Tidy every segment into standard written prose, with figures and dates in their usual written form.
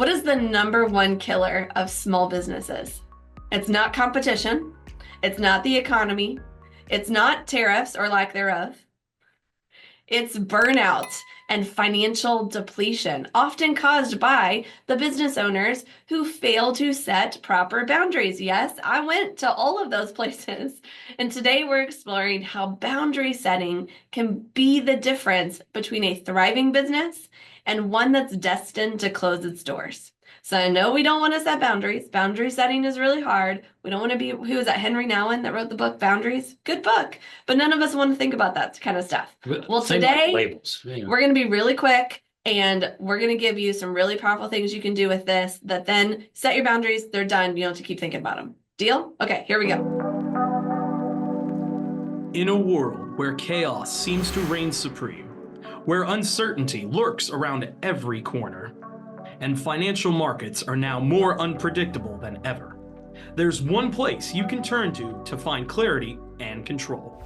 What is the number one killer of small businesses? It's not competition. It's not the economy. It's not tariffs or lack thereof. It's burnout and financial depletion, often caused by the business owners who fail to set proper boundaries. Yes, I went to all of those places. And today we're exploring how boundary setting can be the difference between a thriving business and one that's destined to close its doors. So I know we don't want to set boundaries. Boundary setting is really hard. We don't want to be, who was that, Henry Nouwen that wrote the book Boundaries? Good book. But none of us want to think about that kind of stuff. Well, today labels. We're going to be really quick and we're going to give you some really powerful things you can do with this that then set your boundaries. They're done. You don't have to keep thinking about them. Deal? Okay, here we go. In a world where chaos seems to reign supreme, where uncertainty lurks around every corner, and financial markets are now more unpredictable than ever, there's one place you can turn to find clarity and control.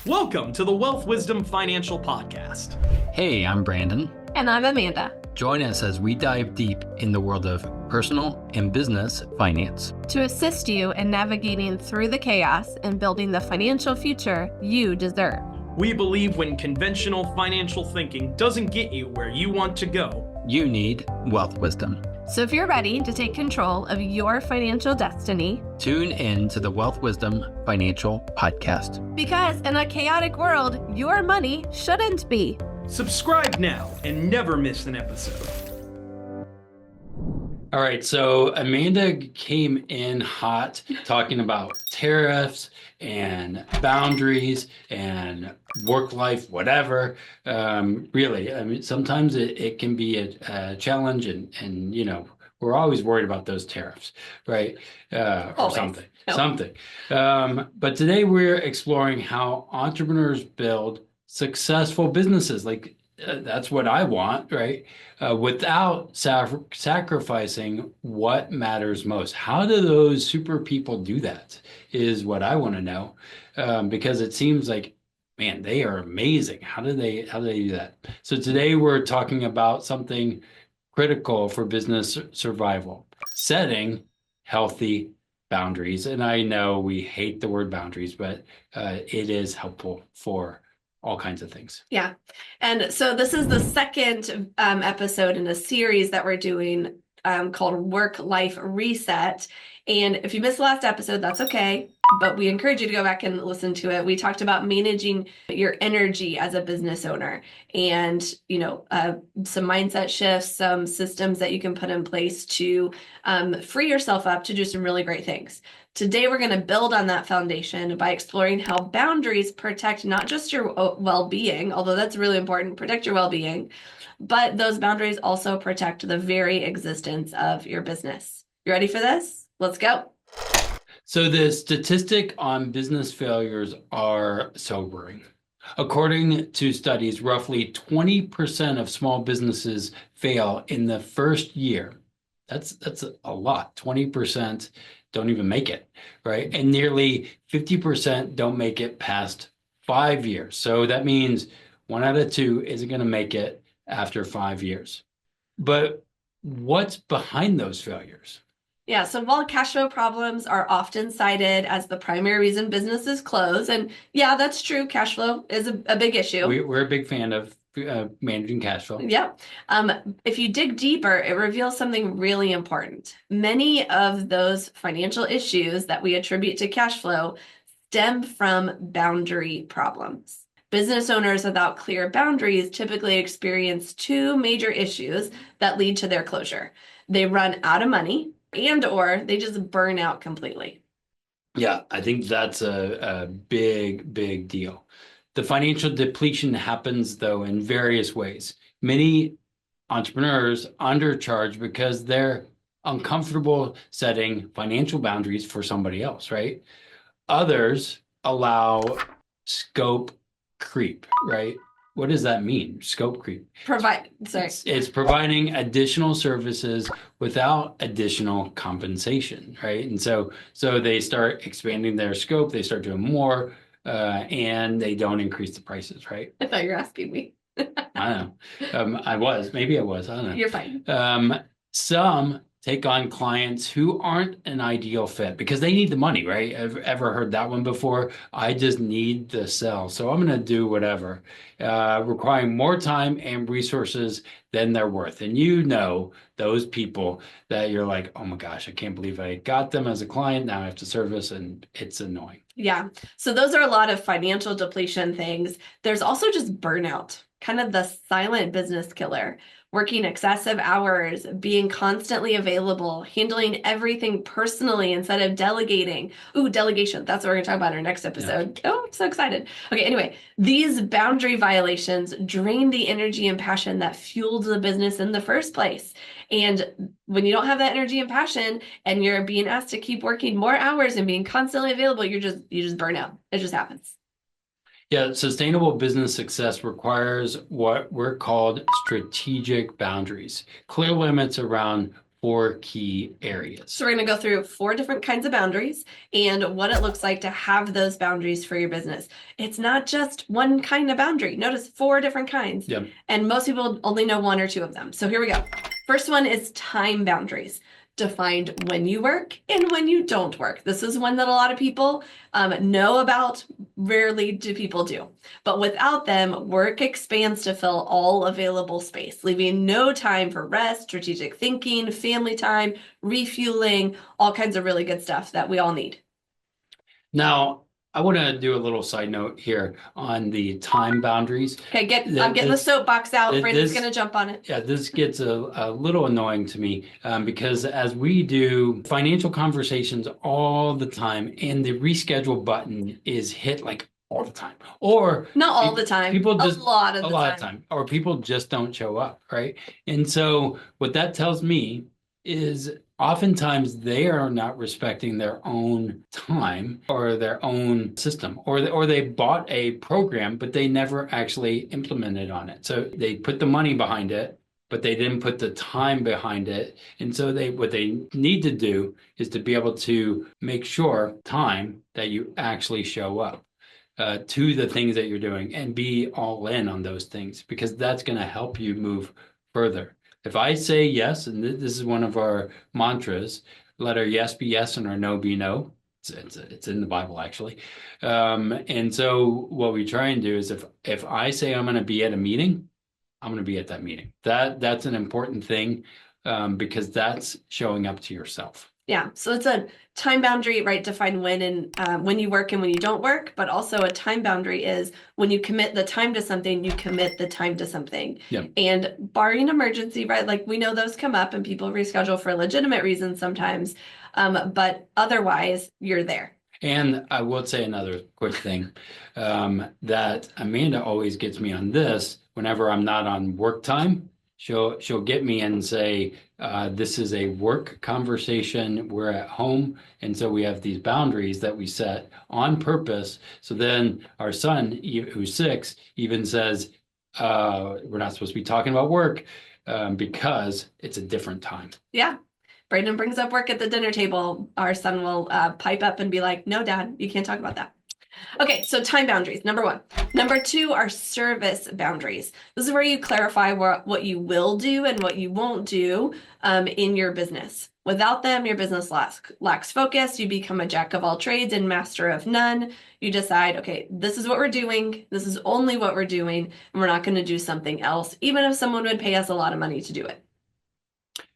Welcome to the Wealth Wisdom Financial Podcast. Hey, I'm Brandon. And I'm Amanda. Join us as we dive deep in the world of personal and business finance to assist you in navigating through the chaos and building the financial future you deserve. We believe when conventional financial thinking doesn't get you where you want to go, you need wealth wisdom. So if you're ready to take control of your financial destiny, tune in to the Wealth Wisdom Financial Podcast. Because in a chaotic world, your money shouldn't be. Subscribe now and never miss an episode. All right, so Amanda came in hot talking about tariffs and boundaries and work life, whatever. Really, I mean, sometimes it can be a challenge, and you know, we're always worried about those tariffs, right? Or something. But today we're exploring how entrepreneurs build successful businesses. Like that's what I want, right? Without sacrificing what matters most. How do those super people do that is what I want to know, because it seems like, man, they are amazing. How do they do that? So today we're talking about something critical for business survival: setting healthy boundaries. And I know we hate the word boundaries, but it is helpful for all kinds of things. Yeah. And so this is the second episode in a series that we're doing called Work-Life Reset. And if you missed the last episode, that's okay. But we encourage you to go back and listen to it. We talked about managing your energy as a business owner and, some mindset shifts, some systems that you can put in place to free yourself up to do some really great things. Today, we're going to build on that foundation by exploring how boundaries protect not just your well-being, although that's really important, protect your well-being, but those boundaries also protect the very existence of your business. You ready for this? Let's go. So the statistic on business failures are sobering. According to studies, roughly 20% of small businesses fail in the first year. That's a lot. 20% don't even make it, right? And nearly 50% don't make it past 5 years. So that means 1 out of 2 isn't going to make it after 5 years. But what's behind those failures? Yeah, so while cash flow problems are often cited as the primary reason businesses close, and yeah, that's true, cash flow is a big issue. We're a big fan of managing cash flow. Yep. If you dig deeper, it reveals something really important. Many of those financial issues that we attribute to cash flow stem from boundary problems. Business owners without clear boundaries typically experience 2 major issues that lead to their closure. They run out of money or they just burn out completely. Yeah, I think that's a big deal. The financial depletion happens, though, in various ways. Many entrepreneurs undercharge because they're uncomfortable setting financial boundaries for somebody else, right? Others allow scope creep, right? What does that mean? Scope creep. It's providing additional services without additional compensation, right? And so they start expanding their scope, they start doing more, and they don't increase the prices, right? I thought you were asking me. I don't know. Maybe I was. I don't know. You're fine. Some take on clients who aren't an ideal fit because they need the money, right? I've ever heard that one before. I just need the sell, so I'm going to do whatever, requiring more time and resources than they're worth. And those people that you're like, oh my gosh, I can't believe I got them as a client. Now I have to service, and it's annoying. Yeah. So those are a lot of financial depletion things. There's also just burnout, kind of the silent business killer, working excessive hours, being constantly available, handling everything personally instead of delegating. Ooh, delegation. That's what we're going to talk about in our next episode. Yeah. Oh, I'm so excited. Okay, anyway, these boundary violations drain the energy and passion that fueled the business in the first place. And when you don't have that energy and passion and you're being asked to keep working more hours and being constantly available, you just burn out. It just happens. Yeah, sustainable business success requires what we're called strategic boundaries, clear limits around 4 key areas. So we're going to go through 4 different kinds of boundaries and what it looks like to have those boundaries for your business. It's not just one kind of boundary. Notice 4 different kinds. Yep. And most people only know 1 or 2 of them. So here we go. First one is time boundaries. Defined when you work and when you don't work. This is one that a lot of people know about. Rarely do people do. But without them, work expands to fill all available space, leaving no time for rest, strategic thinking, family time, refueling, all kinds of really good stuff that we all need. Now, I want to do a little side note here on the time boundaries. Okay, I'm getting the soapbox out. Brandon's going to jump on it. Yeah, this gets a little annoying to me because as we do financial conversations all the time, and the reschedule button is hit like all the time, or not all the time, people just a lot of time, or people just don't show up, right? And so what that tells me is oftentimes they are not respecting their own time or their own system, or they bought a program, but they never actually implemented on it. So they put the money behind it, but they didn't put the time behind it. And so what they need to do is to be able to make sure time that you actually show up to the things that you're doing and be all in on those things, because that's going to help you move further. If I say yes, and this is one of our mantras, let our yes be yes and our no be no. It's in the Bible, actually. And so what we try and do is if I say I'm going to be at a meeting, I'm going to be at that meeting. That's an important thing because that's showing up to yourself. Yeah, so it's a time boundary, right? Define when you work and when you don't work, but also a time boundary is when you commit the time to something, you commit the time to something. Yep. And barring emergency, right? Like we know those come up and people reschedule for legitimate reasons sometimes, but otherwise you're there. And I will say another quick thing that Amanda always gets me on this whenever I'm not on work time. She'll get me and say, this is a work conversation. We're at home. And so we have these boundaries that we set on purpose. So then our son, who's 6, even says, we're not supposed to be talking about work because it's a different time. Yeah. Brandon brings up work at the dinner table. Our son will pipe up and be like, no, Dad, you can't talk about that. Okay, so time boundaries, number 1. Number 2 are service boundaries. This is where you clarify what you will do and what you won't do in your business. Without them, your business lacks focus. You become a jack of all trades and master of none. You decide, okay, this is what we're doing. This is only what we're doing, and we're not going to do something else, even if someone would pay us a lot of money to do it.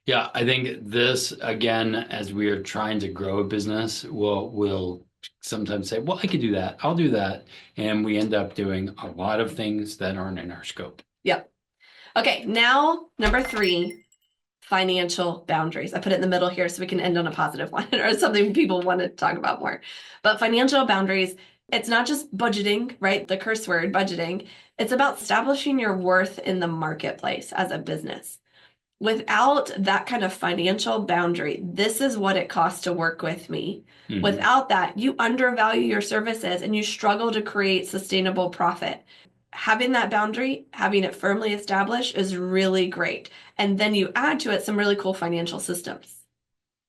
Yeah, I think this, again, as we are trying to grow a business, will sometimes say, well, I could do that. I'll do that. And we end up doing a lot of things that aren't in our scope. Yep. Okay, now number 3, financial boundaries. I put it in the middle here so we can end on a positive one or something people want to talk about more. But financial boundaries, it's not just budgeting, right? The curse word, budgeting. It's about establishing your worth in the marketplace as a business. Without that kind of financial boundary, this is what it costs to work with me. Mm-hmm. Without that, you undervalue your services and you struggle to create sustainable profit. Having that boundary, having it firmly established is really great. And then you add to it some really cool financial systems.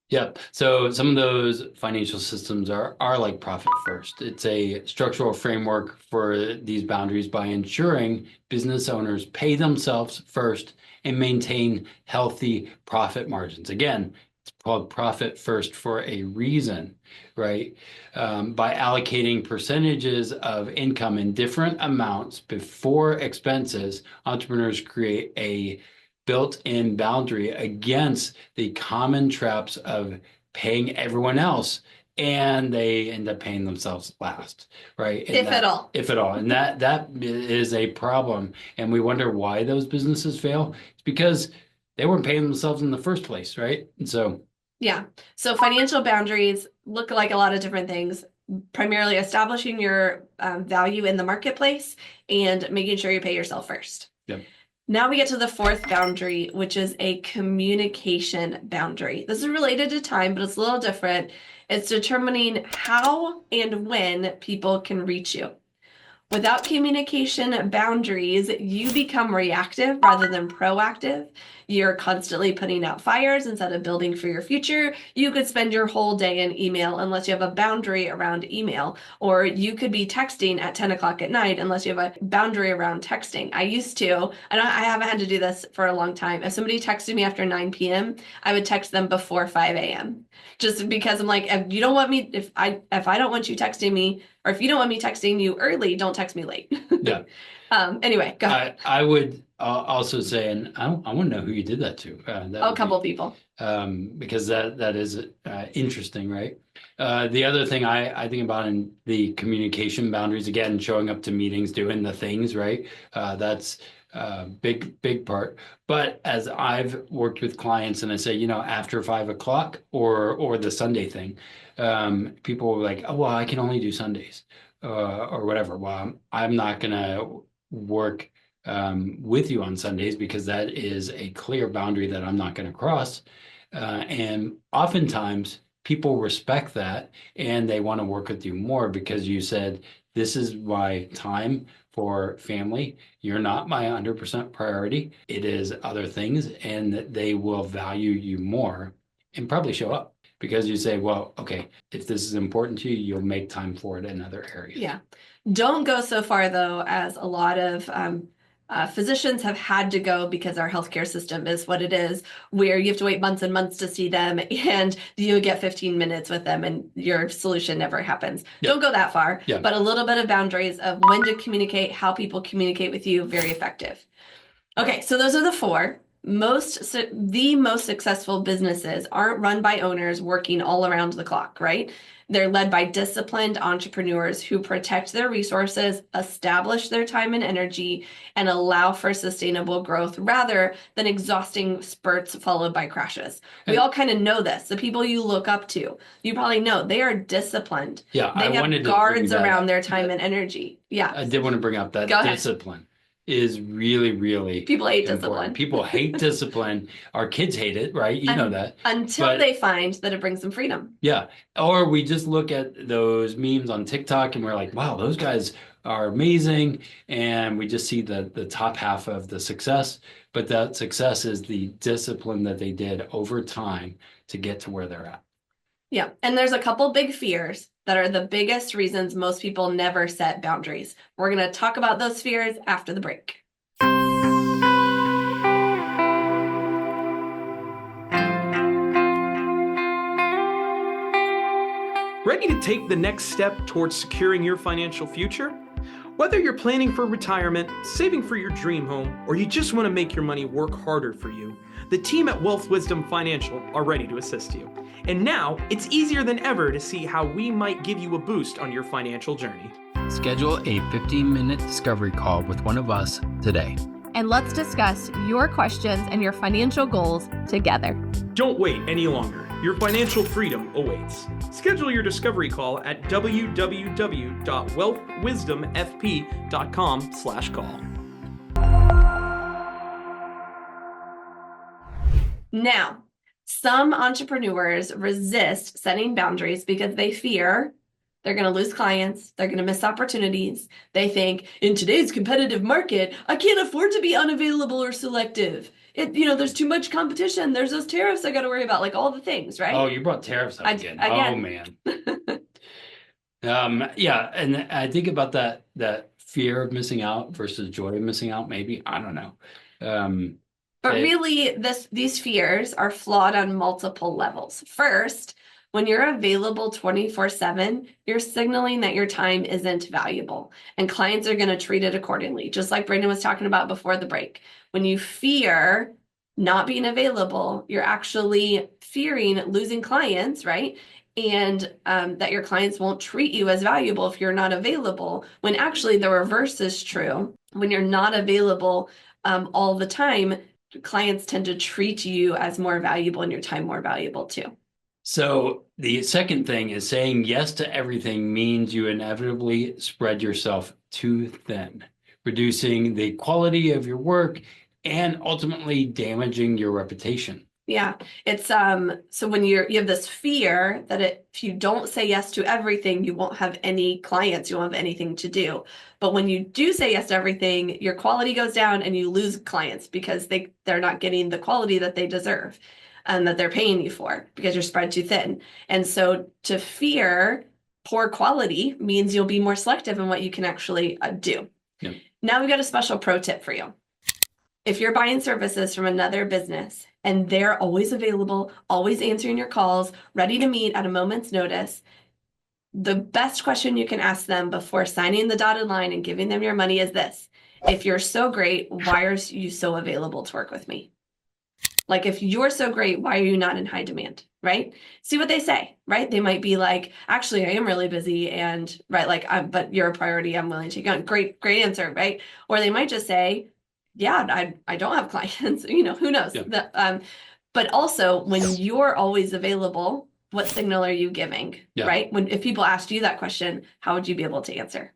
Yeah. So some of those financial systems are like profit first. It's a structural framework for these boundaries by ensuring business owners pay themselves first and maintain healthy profit margins. Again, it's called profit first for a reason, right? By allocating percentages of income in different amounts before expenses, entrepreneurs create a built-in boundary against the common traps of paying everyone else, and they end up paying themselves last, right? And If at all. if at all. And that is a problem. And we wonder why those businesses fail. It's because they weren't paying themselves in the first place, right? And so Yeah. So financial boundaries look like a lot of different things, primarily establishing your value in the marketplace and making sure you pay yourself first. Yep. Now we get to the fourth boundary, which is a communication boundary. This is related to time, but it's a little different. It's determining how and when people can reach you. Without communication boundaries, you become reactive rather than proactive. You're constantly putting out fires instead of building for your future. You could spend your whole day in email unless you have a boundary around email, or you could be texting at 10 o'clock at night unless you have a boundary around texting. I used to, and I haven't had to do this for a long time. If somebody texted me after 9 p.m., I would text them before 5 a.m. Just because I'm like, if you don't want me, if I don't want you texting me, or if you don't want me texting you early, don't text me late. yeah. Anyway, go ahead. I would also say, and I want to know who you did that to. A couple of people. Because that is interesting, right? The other thing I think about in the communication boundaries, again, showing up to meetings, doing the things, right? That's a big part. But as I've worked with clients and I say, after 5 o'clock or the Sunday thing, people are like, oh, well, I can only do Sundays or whatever. Well, I'm not going to work with you on Sundays because that is a clear boundary that I'm not going to cross. And oftentimes people respect that and they want to work with you more because you said, this is my time for family. You're not my 100% priority. It is other things, and that they will value you more and probably show up because you say, well, okay, if this is important to you, you'll make time for it in other areas. Yeah. Don't go so far, though, as a lot of physicians have had to go because our healthcare system is what it is, where you have to wait months and months to see them and you get 15 minutes with them and your solution never happens. Yep. Don't go that far, Yep. but a little bit of boundaries of when to communicate, how people communicate with you, very effective. Okay, so those are the four. The most successful businesses aren't run by owners working all around the clock, right? They're led by disciplined entrepreneurs who protect their resources, establish their time and energy, and allow for sustainable growth rather than exhausting spurts followed by crashes. We all kind of know this. The people you look up to, you probably know they are disciplined. Yeah, They I wanted have to guards bring around that, their time and energy. Yeah. I did want to bring up that Go ahead. discipline is really, really People hate important. discipline. People hate discipline. Our kids hate it, right? You know that. Until But- they find that it brings them freedom. Yeah. Or we just look at those memes on TikTok and we're like, wow, those guys are amazing. And we just see the top half of the success. But that success is the discipline that they did over time to get to where they're at. Yeah. And there's a couple big fears that are the biggest reasons most people never set boundaries. We're going to talk about those fears after the break. Ready to take the next step towards securing your financial future? Whether you're planning for retirement, saving for your dream home, or you just want to make your money work harder for you, the team at Wealth Wisdom Financial are ready to assist you. And now, it's easier than ever to see how we might give you a boost on your financial journey. Schedule a 15-minute discovery call with one of us today. And let's discuss your questions and your financial goals together. Don't wait any longer. Your financial freedom awaits. Schedule your discovery call at www.wealthwisdomfp.com/call. Now, some entrepreneurs resist setting boundaries because they fear they're going to lose clients, they're going to miss opportunities. They think, in today's competitive market, I can't afford to be unavailable or selective. there's too much competition. There's those tariffs I got to worry about, like all the things, right? Oh, you brought tariffs up again. Oh, again. man. Yeah, and I think about that fear of missing out versus joy of missing out, maybe. I don't know. But really, these fears are flawed on multiple levels. First, when you're available 24/7, you're signaling that your time isn't valuable, and clients are going to treat it accordingly, just like Brandon was talking about before the break. When you fear not being available, you're actually fearing losing clients, right? And that your clients won't treat you as valuable if you're not available, when actually the reverse is true. When you're not available all the time, clients tend to treat you as more valuable and your time more valuable too. So the second thing is saying yes to everything means you inevitably spread yourself too thin, reducing the quality of your work and ultimately damaging your reputation. Yeah, it's so when you have this fear that if you don't say yes to everything, you won't have any clients, you won't have anything to do. But when you do say yes to everything, your quality goes down and you lose clients because they're not getting the quality that they deserve and that they're paying you for because you're spread too thin. And so to fear poor quality means you'll be more selective in what you can actually do. Yep. Now we've got a special pro tip for you. If you're buying services from another business and they're always available, always answering your calls, ready to meet at a moment's notice, the best question you can ask them before signing the dotted line and giving them your money is this: if you're so great, why are you so available to work with me? Like, if you're so great, why are you not in high demand, right? See what they say, right? They might be like, actually, I am really busy and, right, like, but you're a priority, I'm willing to take on. Great answer, right? Or they might just say, yeah, I don't have clients, who knows? Yeah. But also, when you're always available, what signal are you giving, Yeah. right? If people asked you that question, how would you be able to answer?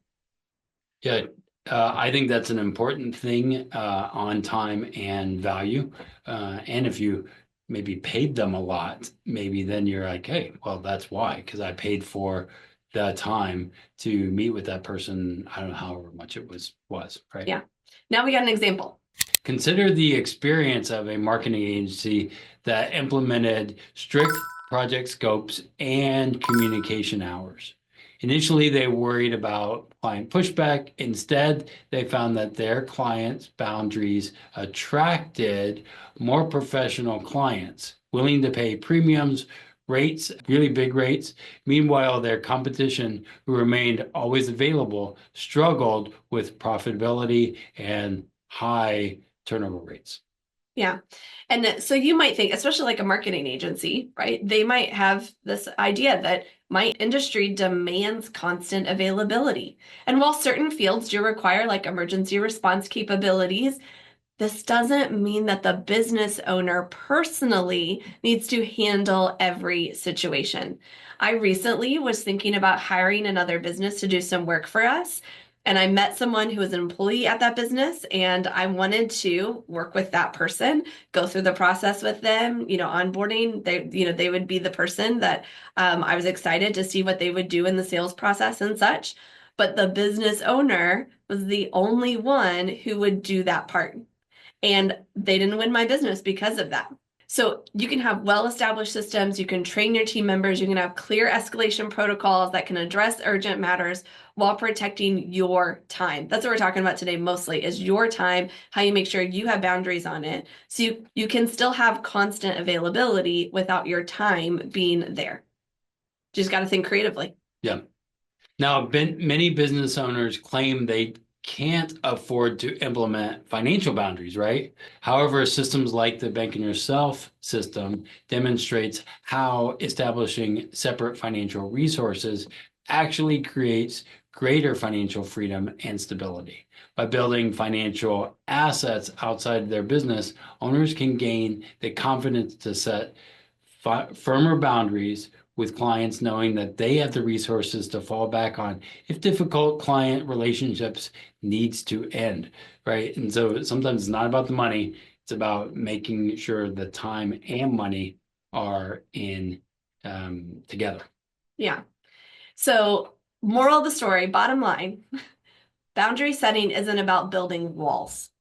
Yeah, I think that's an important thing on time and value. And if you maybe paid them a lot, maybe then you're like, hey, well, that's why, because I paid for the time to meet with that person. I don't know however much it was, right? Yeah. Now we got an example. Consider the experience of a marketing agency that implemented strict project scopes and communication hours. Initially, they worried about client pushback. Instead, they found that their clients' boundaries attracted more professional clients willing to pay premiums, rates, really big rates. Meanwhile, their competition, who remained always available, struggled with profitability and high turnover rates. Yeah. And so you might think, especially like a marketing agency, right? They might have this idea that my industry demands constant availability. And while certain fields do require like emergency response capabilities, this doesn't mean that the business owner personally needs to handle every situation. I recently was thinking about hiring another business to do some work for us. And I met someone who was an employee at that business, and I wanted to work with that person, go through the process with them, onboarding. They would be the person that I was excited to see what they would do in the sales process and such. But the business owner was the only one who would do that part. And they didn't win my business because of that. So you can have well-established systems, you can train your team members, you can have clear escalation protocols that can address urgent matters while protecting your time. That's what we're talking about today mostly, is your time, how you make sure you have boundaries on it. So you can still have constant availability without your time being there. You just got to think creatively. Yeah. Now, many business owners claim they can't afford to implement financial boundaries, right? However, systems like the Bank on Yourself system demonstrates how establishing separate financial resources actually creates greater financial freedom and stability. By building financial assets outside their business, owners can gain the confidence to set firmer boundaries with clients, knowing that they have the resources to fall back on if difficult client relationships needs to end, right? And so sometimes it's not about the money, it's about making sure the time and money are in together. Yeah. So moral of the story, bottom line, boundary setting isn't about building walls.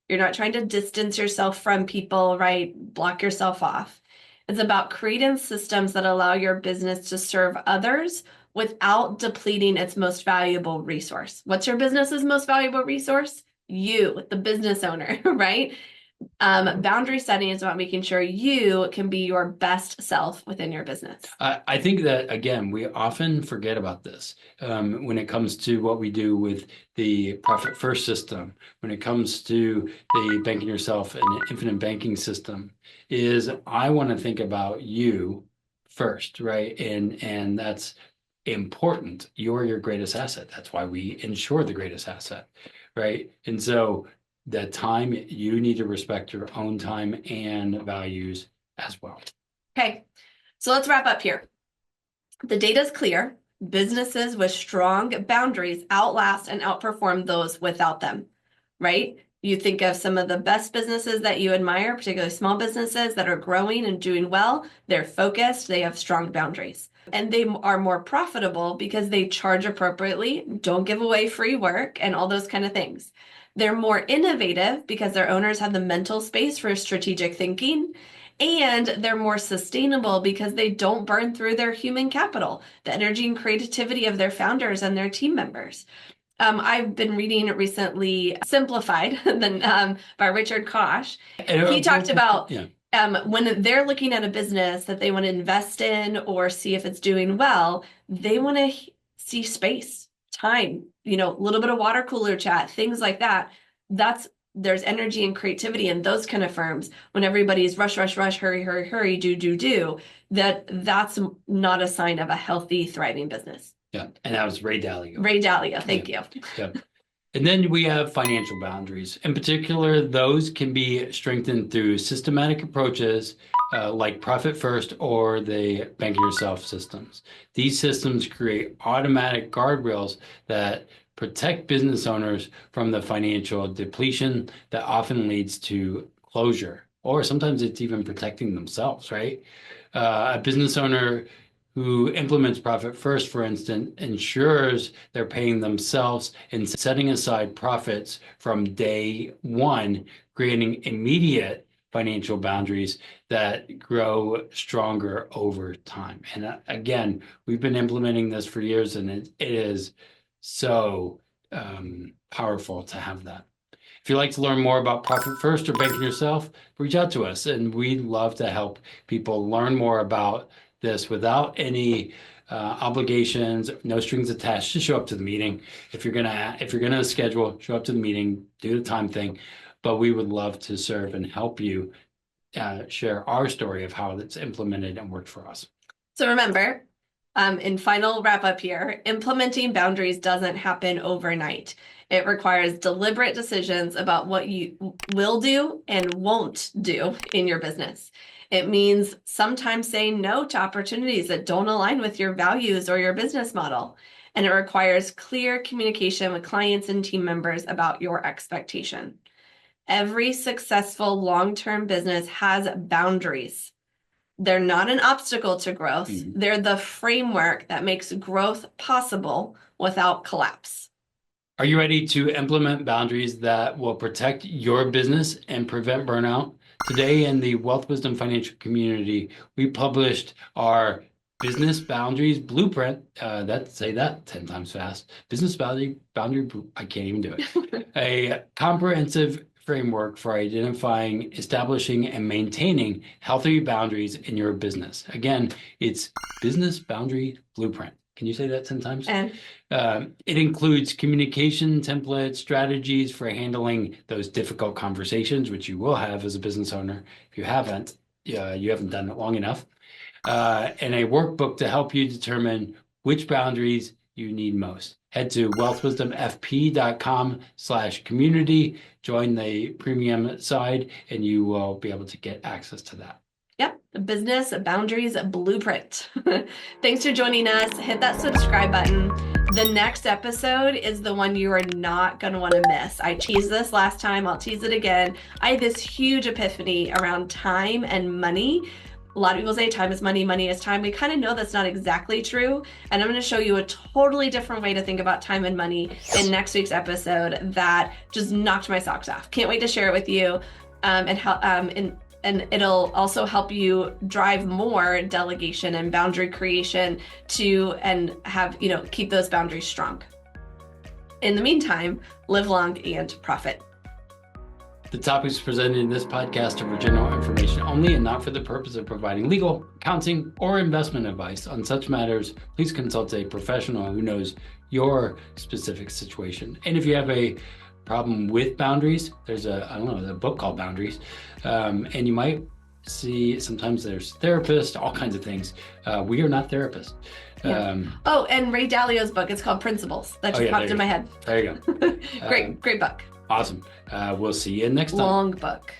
You're not trying to distance yourself from people, right? Block yourself off. It's about creating systems that allow your business to serve others without depleting its most valuable resource. What's your business's most valuable resource? You, the business owner, right? Boundary setting is about making sure you can be your best self within your business. I think that, again, we often forget about this when it comes to what we do with the Profit First system, when it comes to the banking yourself and infinite banking system, is I want to think about you first, right? And that's important. You're your greatest asset. That's why we insure the greatest asset, right? And so that time, you need to respect your own time and values as well. Okay, so let's wrap up here. The data is clear. Businesses with strong boundaries outlast and outperform those without them, right? You think of some of the best businesses that you admire, particularly small businesses that are growing and doing well. They're focused, they have strong boundaries, and they are more profitable because they charge appropriately, don't give away free work, and all those kind of things. They're more innovative because their owners have the mental space for strategic thinking, and they're more sustainable because they don't burn through their human capital, the energy and creativity of their founders and their team members. I've been reading recently Simplified by Richard Koch. He talked about when they're looking at a business that they want to invest in or see if it's doing well, they want to see space, time, a little bit of water cooler chat, things like that. There's energy and creativity in those kind of firms when everybody's rush, hurry, do, that's not a sign of a healthy, thriving business. Yeah, and that was Ray Dalio. Ray Dalio, thank you. Yep. And then we have financial boundaries. In particular, those can be strengthened through systematic approaches like Profit First or the Bank Yourself systems. These systems create automatic guardrails that protect business owners from the financial depletion that often leads to closure, or sometimes it's even protecting themselves, right? A business owner who implements Profit First, for instance, ensures they're paying themselves and setting aside profits from day one, creating immediate financial boundaries that grow stronger over time. And again, we've been implementing this for years, and it is so powerful to have that. If you'd like to learn more about Profit First or banking yourself, reach out to us, and we'd love to help people learn more about this without any obligations, no strings attached. Just show up to the meeting. If you're gonna schedule, show up to the meeting, do the time thing. But we would love to serve and help you share our story of how it's implemented and worked for us. So remember, in final wrap up here, implementing boundaries doesn't happen overnight. It requires deliberate decisions about what you will do and won't do in your business. It means sometimes saying no to opportunities that don't align with your values or your business model. And it requires clear communication with clients and team members about your expectation. Every successful long-term business has boundaries. They're not an obstacle to growth. Mm-hmm. They're the framework that makes growth possible without collapse. Are you ready to implement boundaries that will protect your business and prevent burnout? Today in the Wealth Wisdom Financial community, we published our Business Boundaries Blueprint. Say that 10 times fast. Business Boundary, I can't even do it. A comprehensive framework for identifying, establishing, and maintaining healthy boundaries in your business. Again, it's Business Boundary Blueprint. Can you say that 10 times? It includes communication templates, strategies for handling those difficult conversations, which you will have as a business owner. If you haven't done it long enough. And a workbook to help you determine which boundaries you need most. Head to wealthwisdom.fp.com/community, join the premium side, and you will be able to get access to that. Yep, the Business Boundaries Blueprint. Thanks for joining us. Hit that subscribe button. The next episode is the one you are not going to want to miss. I teased this last time. I'll tease it again. I had this huge epiphany around time and money A lot of people say time is money, money is time. We kind of know that's not exactly true. And I'm going to show you a totally different way to think about time and money in next week's episode that just knocked my socks off. Can't wait to share it with you. And it'll also help you drive more delegation and boundary creation and have, keep those boundaries strong. In the meantime, live long and profit. The topics presented in this podcast are for general information only and not for the purpose of providing legal, accounting, or investment advice. On such matters, please consult a professional who knows your specific situation. And if you have a problem with boundaries, there's a book called Boundaries, and you might see sometimes there's therapists, all kinds of things. We are not therapists. Yeah. And Ray Dalio's book, it's called Principles. That just popped in my head. There you go. Great book. Awesome. We'll see you next time. Long book.